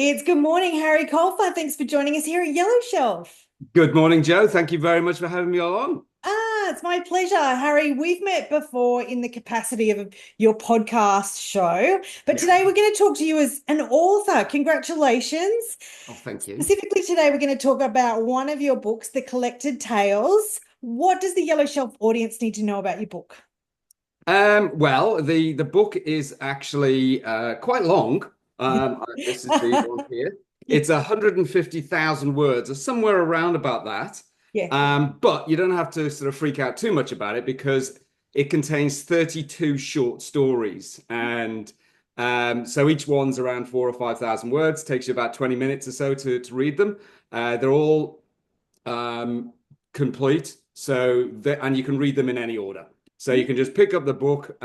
It's good morning, Harry Colfer. Thanks for joining us here at Yellow Shelf. Good morning, Joe. Thank you very much for having me on. It's my pleasure. Harry, we've met before in the capacity of your podcast show, but Yeah. today we're going to talk to you as an author. Congratulations. Oh, thank you. Specifically, today we're going to talk about one of your books, The Collected Tales. What does the Yellow Shelf audience need to know about your book? Well, the book is actually quite long. This is the one here. It's 150,000 words, or somewhere around about that. Yeah. But you don't have to sort of freak out too much about it because it contains 32 short stories, and so each one's around 4 or 5 thousand words. Takes you about 20 minutes or so to read them. They're all complete, and you can read them in any order. So you can just pick up the book,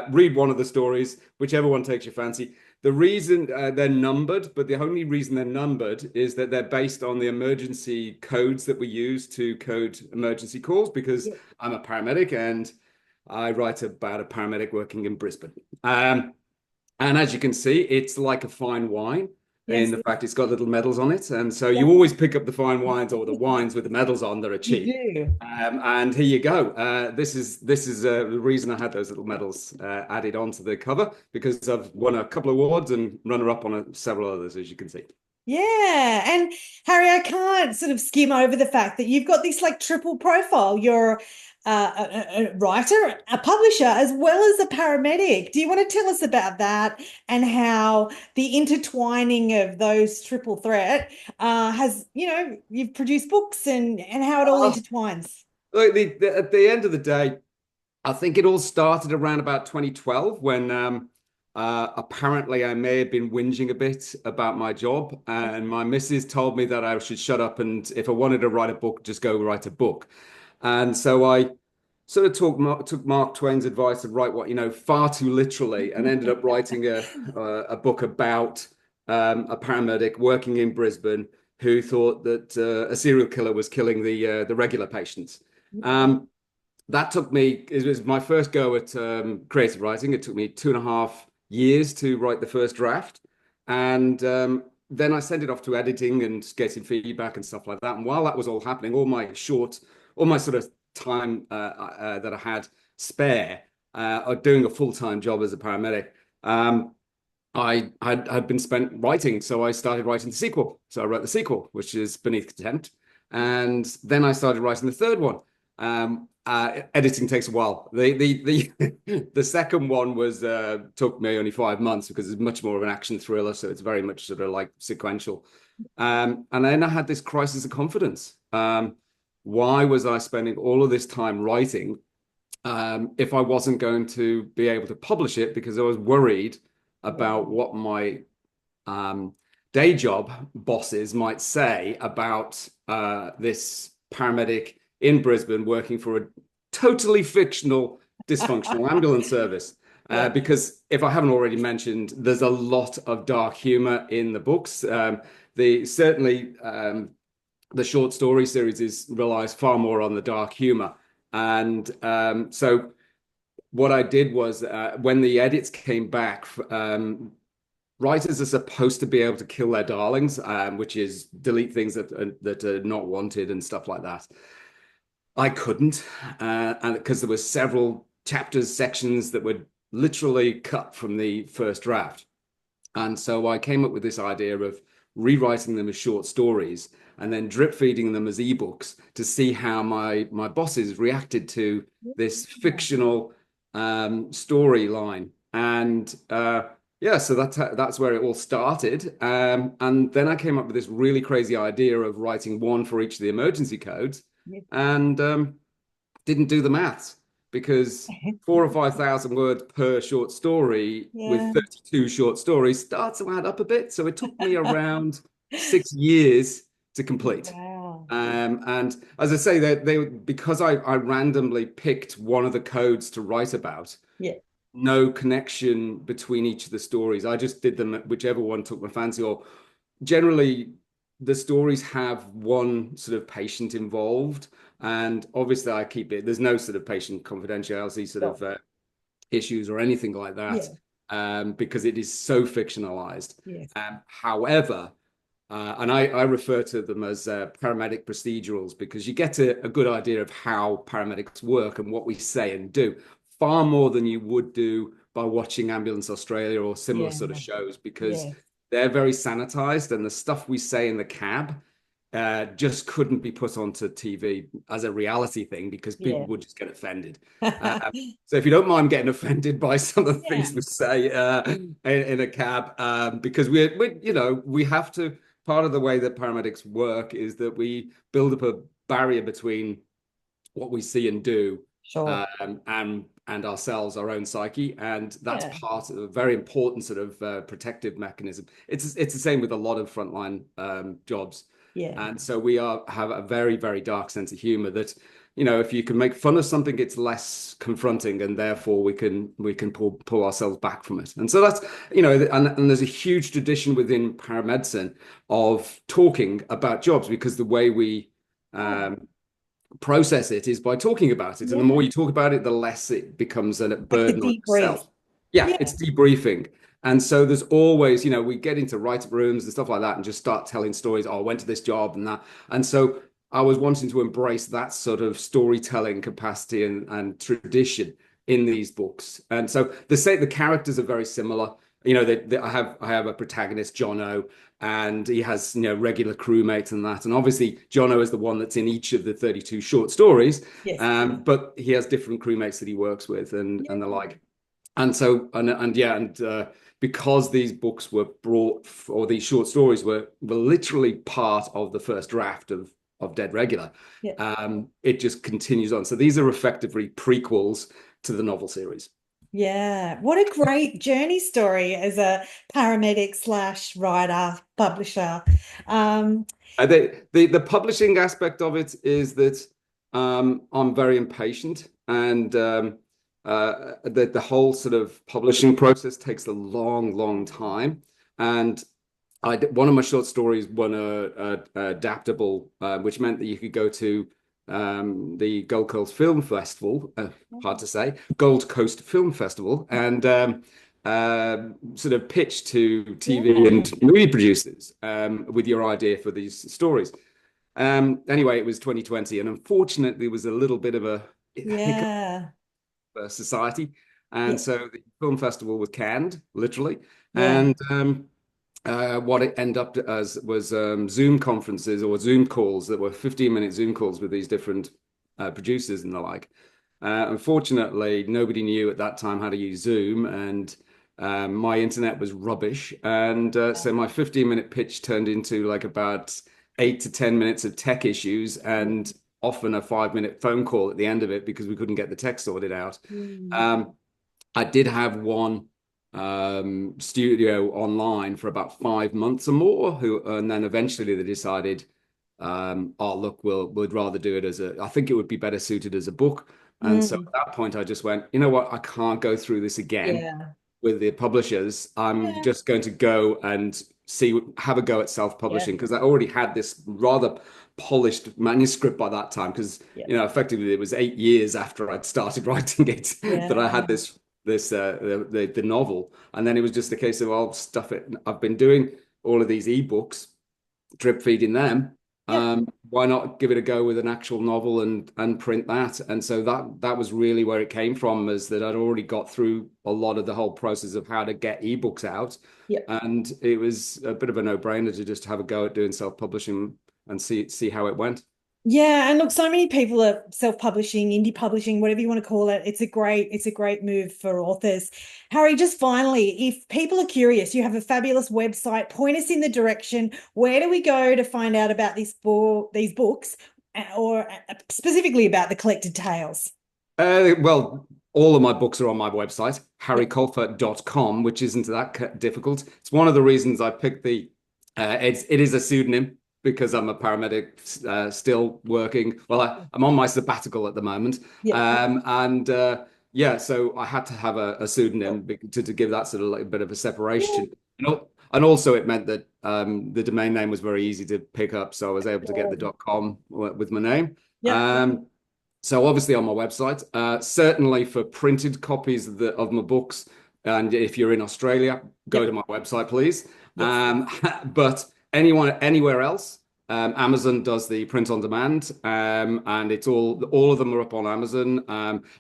read one of the stories, whichever one takes your fancy. The reason they're numbered, but the only reason they're numbered is that they're based on the emergency codes that we use to code emergency calls, because Yeah. I'm a paramedic and I write about a paramedic working in Brisbane. And as you can see, it's like a fine wine in Yes. the fact it's got little medals on it. And so Yeah. you always pick up the fine wines or the wines with the medals on that are You cheap. do. And here you go. This is the reason I had those little medals added onto the cover, because I've won a couple of awards and runner up on several others, as you can see. Yeah. And Harry, I can't sort of skim over the fact that you've got this like triple profile. You're a writer, a publisher, as well as a paramedic. Do you want to tell us about that and how the intertwining of those triple threat has, you've produced books and how it all Oh, intertwines? look, at the end of the day, I think it all started around about 2012 when apparently I may have been whinging a bit about my job, and my missus told me that I should shut up, and if I wanted to write a book, just go write a book. And so I sort of took Mark Twain's advice to write what, far too literally, and ended up writing a book about a paramedic working in Brisbane who thought that a serial killer was killing the regular patients. Um, that took me, it was my first go at creative writing. It took me 2.5 years to write the first draft. And then I sent it off to editing and getting feedback and stuff like that. And while that was all happening, all my sort of time that I had spare, doing a full-time job as a paramedic, I had been spent writing. So I started writing the sequel. So I wrote the sequel, which is Beneath Contempt. And then I started writing the third one. Editing takes a while. The second one was took me only 5 months because it's much more of an action thriller, so it's very much sort of like sequential. And then I had this crisis of confidence. Why was I spending all of this time writing if I wasn't going to be able to publish it? Because I was worried about what my um, day job bosses might say about this paramedic in Brisbane working for a totally fictional, dysfunctional ambulance service. Yeah. Because if I haven't already mentioned, there's a lot of dark humor in the books. The short story series relies far more on the dark humor, and so what I did was when the edits came back, writers are supposed to be able to kill their darlings, which is delete things that are not wanted and stuff like that. I couldn't, and because there were several chapters, sections that were literally cut from the first draft. And so I came up with this idea of rewriting them as short stories and then drip feeding them as ebooks to see how my bosses reacted to this fictional storyline. And yeah, so that's where it all started. And then I came up with this really crazy idea of writing one for each of the emergency codes, Yeah. and didn't do the maths, because 4 or 5 thousand words per short story with Yeah. 32 short stories starts to add up a bit. So it took me around 6 years to complete. Wow. And as I say, they because I randomly picked one of the codes to write about, Yeah. no connection between each of the stories. I just did them, whichever one took my fancy, or generally the stories have one sort of patient involved. And obviously I keep it, there's no sort of patient confidentiality sort So, of issues or anything like that. yeah. because it is so fictionalized. Yes. However, and I refer to them as paramedic procedurals because you get a good idea of how paramedics work and what we say and do far more than you would do by watching Ambulance Australia or similar sort of Yeah. shows because Yes. they're very sanitized and the stuff we say in the cab just couldn't be put onto TV as a reality thing because people Yeah. would just get offended. So if you don't mind getting offended by some of the Yeah. things we say in a cab, because we have to. Part of the way that paramedics work is that we build up a barrier between what we see and do Sure. and ourselves, our own psyche, and that's Yeah. part of a very important sort of protective mechanism. It's the same with a lot of frontline jobs, Yeah. and so we have a very very dark sense of humor that if you can make fun of something, it's less confronting, and therefore we can pull ourselves back from it. And so that's and there's a huge tradition within paramedicine of talking about jobs because the way we Oh, process it is by talking about it. And the yeah. more you talk about it, the less it becomes a Like the burden on debrief. yourself. Yeah, Yeah. it's debriefing. And so there's always, we get into write-up rooms and stuff like that and just start telling stories. Oh, I went to this job and that. And so I was wanting to embrace that sort of storytelling capacity and tradition in these books. And so the characters are very similar. I have a protagonist, Jono, and he has regular crewmates and that. And obviously, Jono is the one that's in each of the 32 short stories, Yes. but he has different crewmates that he works with and the Yeah. like. And so because these books were brought or these short stories were literally part of the first draft of Dead Regular, Yeah. it just continues on. So these are effectively prequels to the novel series. Yeah. What a great journey story as a paramedic slash writer, publisher. Um, The publishing aspect of it is that I'm very impatient, and the whole sort of publishing process takes a long, long time. And one of my short stories won a adaptable, which meant that you could go to the Gold Coast Film Festival, hard to say, Gold Coast Film Festival, and sort of pitch to TV yeah. and movie producers with your idea for these stories. Anyway, it was 2020, and unfortunately, there was a little bit of a hiccup Yeah. for society, and Yeah. so the film festival was canned, literally, Yeah. and what it ended up as was Zoom conferences or Zoom calls that were 15-minute Zoom calls with these different producers and the like. Unfortunately, nobody knew at that time how to use Zoom, and my internet was rubbish. And so my 15-minute pitch turned into like about 8 to 10 minutes of tech issues and often a 5-minute phone call at the end of it because we couldn't get the tech sorted out. Mm. Um, I did have one studio online for about 5 months or more, and then eventually they decided, oh look, we'd rather do it I think it would be better suited as a book. And so Mm. at that point, I just went, you know what, I can't go through this again Yeah. with the publishers. I'm Yeah. just going to go and have a go at Yeah. self-publishing because I already had this rather polished manuscript by that time because Yeah. effectively it was 8 years after I'd started writing it that I Yeah. had the novel, and then it was just a case of I'll stuff it. I've been doing all of these ebooks, drip feeding them. Yeah. Why not give it a go with an actual novel and print that? And so that was really where it came from, is that I'd already got through a lot of the whole process of how to get ebooks out, Yeah. and it was a bit of a no-brainer to just have a go at doing self-publishing and see how it went. Yeah, and look, so many people are self-publishing, indie publishing, whatever you want to call it. It's a great move for authors. Harry, just finally, if people are curious, you have a fabulous website. Point us in the direction. Where do we go to find out about these books, or specifically about the collected tales? Well, all of my books are on my website, Yeah. harrycolfer.com, which isn't that difficult. It's one of the reasons I picked it is a pseudonym because I'm a paramedic still working. Well, I'm on my sabbatical at the moment. Yeah. And yeah, so I had to have a pseudonym to give that sort of like a bit of a Yeah. separation. And also it meant that the domain name was very easy to pick up. So I was able to get the .com with my name. Yeah. So obviously on my website, certainly for printed copies of my books, And if you're in Australia, go to Yep. my website, please. Yes. But anyone anywhere else, Amazon does the print on demand, and it's all of them are up on Amazon,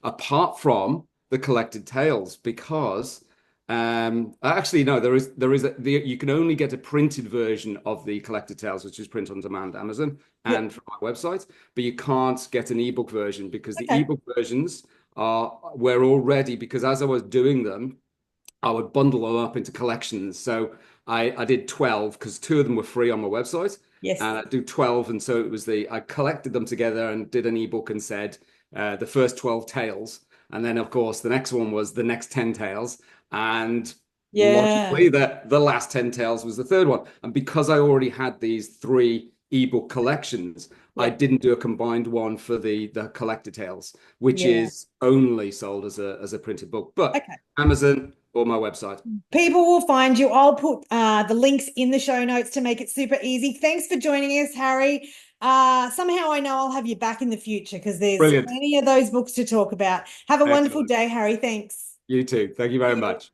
apart from the collected tales, because actually no, you can only get a printed version of the collected tales, which is print on demand, Amazon Yep. and from my website, but you can't get an ebook version because the Okay. ebook versions were already, because as I was doing them, I would bundle them up into collections. So I did 12 because two of them were free on my website. Yes. And I do 12. And so I collected them together and did an ebook and said the first 12 tales. And then, of course, the next one was the next 10 tales. And Yeah. logically, the last 10 tales was the third one. And because I already had these three ebook collections, I Yep. didn't do a combined one for the collector tales, which Yeah. is only sold as a printed book. But Okay. Amazon or my website. People will find you. I'll put the links in the show notes to make it super easy. Thanks for joining us, Harry. Somehow I know I'll have you back in the future because there's Brilliant. plenty of those books to talk about. Have a wonderful Excellent. day, Harry. Thanks. You too. Thank you very See you. much.